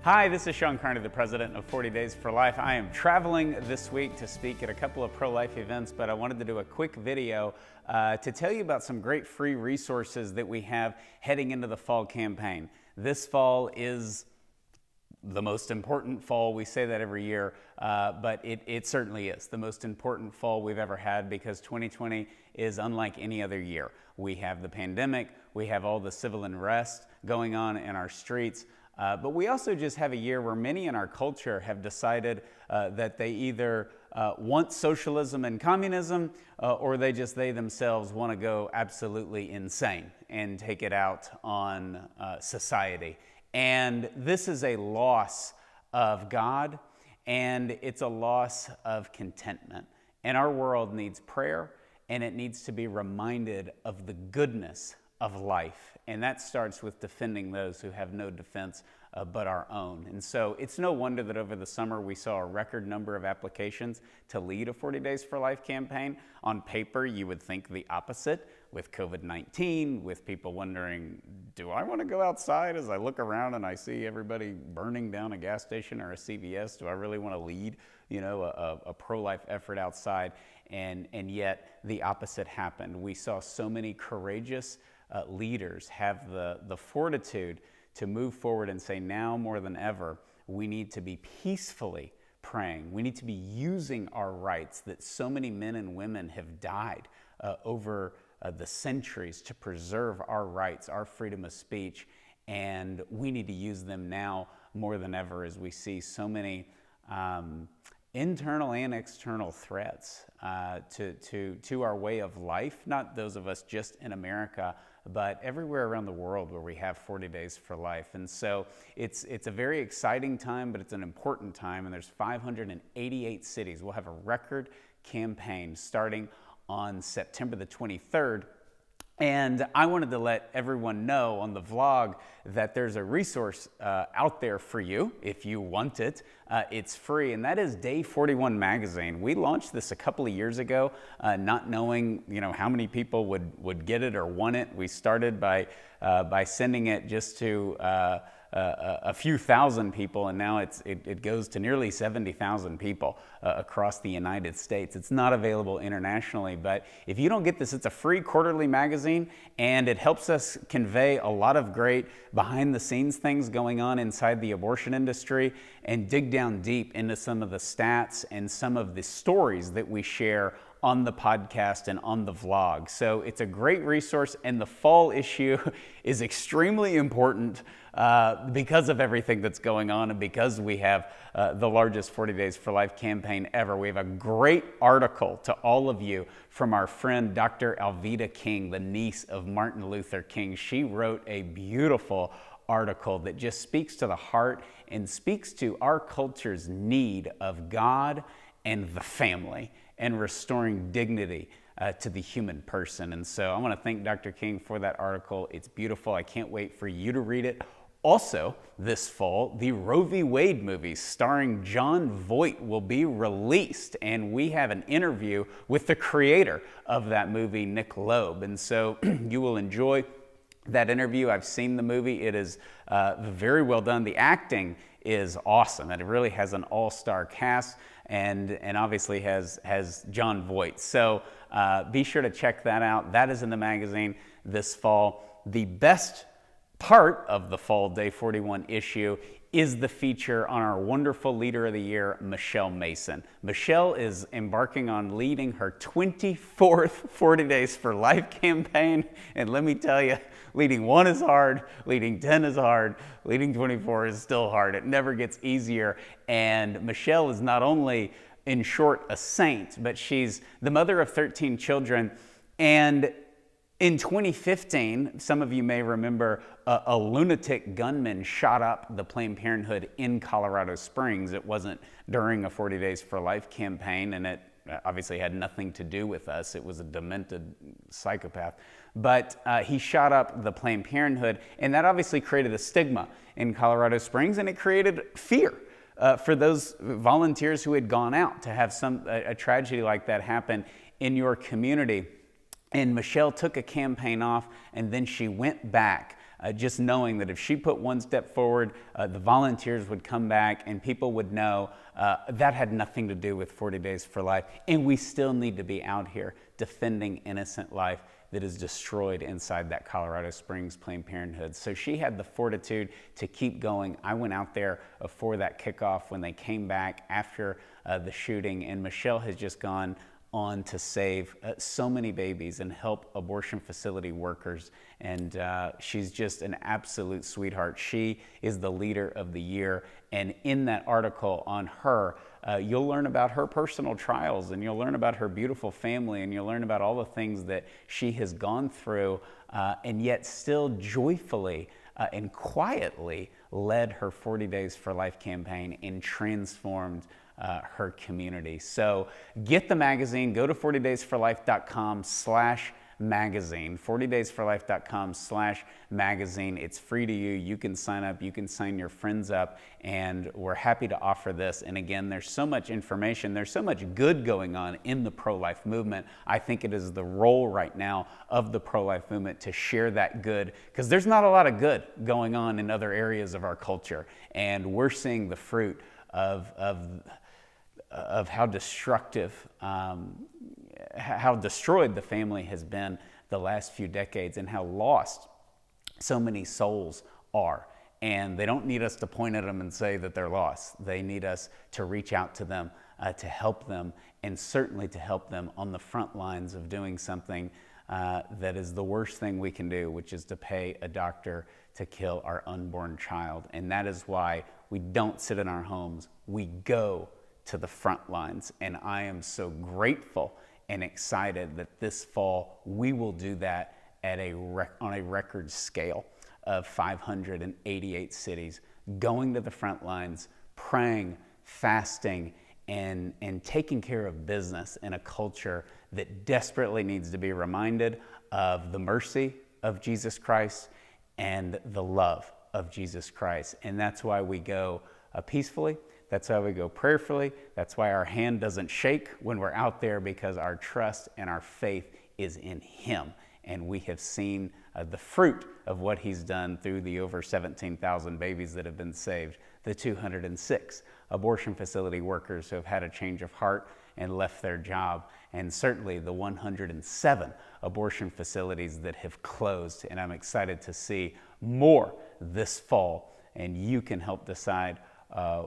Hi, this is Sean Carney, the president of 40 Days for Life. I am traveling this week to speak at a couple of pro-life events, but I wanted to do a quick video to tell you about some great free resources that we have heading into the fall campaign. This fall is the most important fall. We say that every year, but it certainly is the most important fall we've ever had because 2020 is unlike any other year. We have the pandemic, we have all the civil unrest going on in our streets, but we also just have a year where many in our culture have decided that they either want socialism and communism or they themselves want to go absolutely insane and take it out on society. And this is a loss of God, and it's a loss of contentment. And our world needs prayer, and it needs to be reminded of the goodness of life. And that starts with defending those who have no defense but our own. And so it's no wonder that over the summer we saw a record number of applications to lead a 40 Days for Life campaign. On paper, you would think the opposite with COVID-19, with people wondering, do I want to go outside as I look around and I see everybody burning down a gas station or a CVS? Do I really want to lead, a pro-life effort outside? And yet the opposite happened. We saw so many courageous leaders have the fortitude to move forward and say, now more than ever, we need to be peacefully praying. We need to be using our rights that so many men and women have died over the centuries to preserve our rights, our freedom of speech, and we need to use them now more than ever as we see so many internal and external threats to our way of life, not those of us just in America, but everywhere around the world where we have 40 Days for Life. And so it's a very exciting time, but it's an important time, and there's 588 cities. We'll have a record campaign starting on September the 23rd. And I wanted to let everyone know on the vlog that there's a resource out there for you if you want it. It's free, and that is Day 41 magazine. We launched this a couple of years ago, not knowing how many people would get it or want it. We started by sending it just to a few thousand people, and now it goes to nearly 70,000 people across the United States. It's not available internationally, but if you don't get this, it's a free quarterly magazine, and it helps us convey a lot of great behind-the-scenes things going on inside the abortion industry and dig down deep into some of the stats and some of the stories that we share on the podcast and on the vlog. So it's a great resource, and the fall issue is extremely important because of everything that's going on and because we have the largest 40 Days for Life campaign ever. We have a great article to all of you from our friend Dr. Alveda King, the niece of Martin Luther King. She wrote a beautiful article that just speaks to the heart and speaks to our culture's need of God and the family and restoring dignity to the human person. And so I want to thank Dr. King for that article. It's beautiful. I can't wait for you to read it. Also, this fall, the Roe v. Wade movie starring Jon Voight will be released, and we have an interview with the creator of that movie, Nick Loeb. And so you will enjoy that interview. I've seen the movie. It is very well done. The acting is awesome, and it really has an all-star cast, and obviously has Jon Voight. So be sure to check that out. That is in the magazine this fall. The best part of the fall Day 41 issue is the feature on our wonderful Leader of the Year, Michelle Mason. Michelle is embarking on leading her 24th 40 Days for Life campaign. And let me tell you, leading 1 is hard, leading 10 is hard, leading 24 is still hard. It never gets easier. And Michelle is not only, in short, a saint, but she's the mother of 13 children. And in 2015, some of you may remember a lunatic gunman shot up the Planned Parenthood in Colorado Springs. It wasn't during a 40 Days for Life campaign, and it obviously had nothing to do with us. It was a demented psychopath. But he shot up the Planned Parenthood, and that obviously created a stigma in Colorado Springs, and it created fear for those volunteers who had gone out to have a tragedy like that happen in your community. And Michelle took a campaign off, and then she went back just knowing that if she put one step forward, the volunteers would come back and people would know that had nothing to do with 40 Days for Life. And we still need to be out here defending innocent life that is destroyed inside that Colorado Springs Planned Parenthood. So she had the fortitude to keep going. I went out there for that kickoff when they came back after the shooting, and Michelle has just gone on to save so many babies and help abortion facility workers. And she's just an absolute sweetheart. She is the leader of the year. And in that article on her, you'll learn about her personal trials, and you'll learn about her beautiful family, and you'll learn about all the things that she has gone through, and yet still joyfully and quietly led her 40 Days for Life campaign and transformed her community. So get the magazine, go to 40daysforlife.com/magazine, 40daysforlife.com/magazine. It's free to you. You can sign up, you can sign your friends up, and we're happy to offer this. And again, there's so much information, there's so much good going on in the pro-life movement. I think it is the role right now of the pro-life movement to share that good, because there's not a lot of good going on in other areas of our culture. And we're seeing the fruit of how destructive, how destroyed the family has been the last few decades, and how lost so many souls are. And they don't need us to point at them and say that they're lost. They need us to reach out to them, to help them, and certainly to help them on the front lines of doing something that is the worst thing we can do, which is to pay a doctor to kill our unborn child. And that is why we don't sit in our homes. We go to the front lines. And I am so grateful and excited that this fall we will do that at on a record scale of 588 cities, going to the front lines, praying, fasting, and taking care of business in a culture that desperately needs to be reminded of the mercy of Jesus Christ and the love of Jesus Christ. And that's why we go peacefully. That's why we go prayerfully. That's why our hand doesn't shake when we're out there, because our trust and our faith is in Him. And we have seen the fruit of what He's done through the over 17,000 babies that have been saved, the 206 abortion facility workers who have had a change of heart and left their job, and certainly the 107 abortion facilities that have closed. And I'm excited to see more this fall, and you can help decide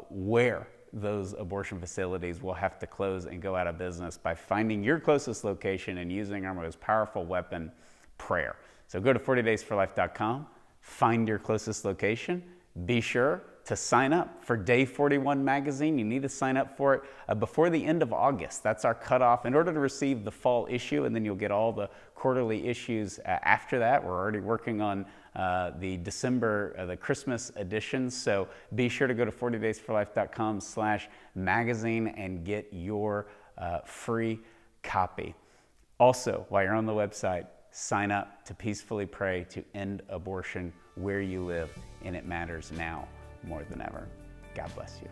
where those abortion facilities will have to close and go out of business by finding your closest location and using our most powerful weapon, prayer. So go to 40daysforlife.com, find your closest location. Be sure to sign up for Day 41 magazine. You need to sign up for it before the end of August. That's our cutoff in order to receive the fall issue, and then you'll get all the quarterly issues after that. We're already working on the December, the Christmas editions. So be sure to go to 40daysforlife.com/magazine and get your free copy. Also, while you're on the website, sign up to peacefully pray to end abortion where you live, and it matters now more than ever. God bless you.